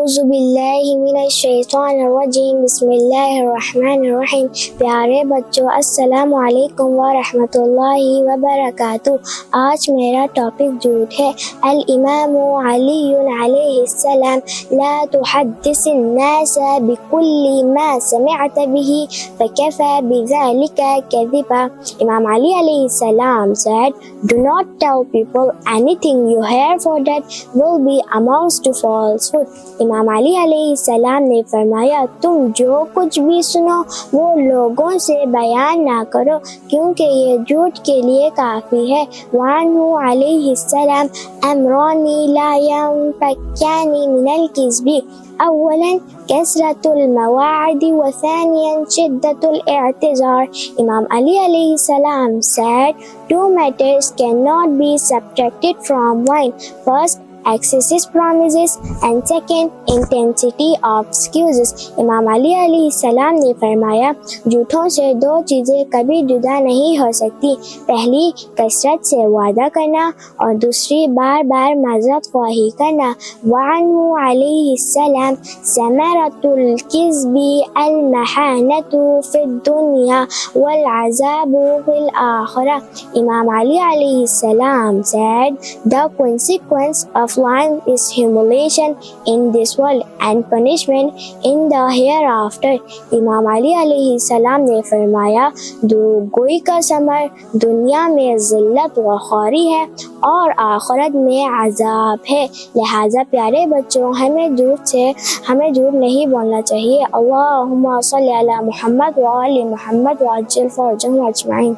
औज़ुबिल्लाहिमिनश्शैतानिर्रजीम बिस्मिल्लाहिर्रहमानिर्रहीम। प्यारे बच्चों, अस्सलामु अलैकुम व रहमतुल्लाहि व बरकातुहू। आज मेरा टॉपिक झूठ है। अल इमामु अलीयुन अलैहिस्सलाम ला तुहद्दिसिन्नास बिकुल्लि मा समिअत बिही फकफ़ा बिज़ालिका कज़िबा। इमाम अली अलैहिस्सलाम said, "Do not tell people anything you hear, for that will be amounts to falsehood." इमाम अली अलैहिस्सलाम ने फरमाया, तुम जो कुछ भी सुनो वो लोगों से बयान ना करो, क्योंकि ये झूठ के लिए काफ़ी है। वानु अलैहिस्सलाम अमरानी ला यंफक्यानी मिनल किज़्बी, अव्वलन कसरतुल मवाइद व सानियन शिद्दतुल इअ्तिज़ार। इमाम अली अलैहिस्सलाम said, two matters cannot be subtracted from one. First, excessive promises, and second, intensity of excuses. इमाम अली अलैहिस्सलाम ने फरमाया, झूठों से दो चीज़ें कभी जुदा नहीं हो सकती। पहली, कसरत से वादा करना, और दूसरी, बार बार मज़ाक ख्वाही करना। वानु अलैहिस्सलाम समरतुल किज़्बी अल महानतु फिद दुनिया वल अज़ाबु फिल आखिरह। इमाम अली अलैहिस्सलाम said, the consequence of lying is humiliation in this world and punishment in the hereafter. इमाम अली अलैहिस्सलाम ने फरमाया, गोई का समर दुनिया में ज़िल्लत व ख़ारी है और आखिरत में अज़ाब है। लिहाजा प्यारे बच्चों, हमें झूठ नहीं बोलना चाहिए। अल्लाहुम्मा सल्ली अला मुहम्मद व आलि मुहम्मद व अज्जिल फ़रजहुम अजमईन।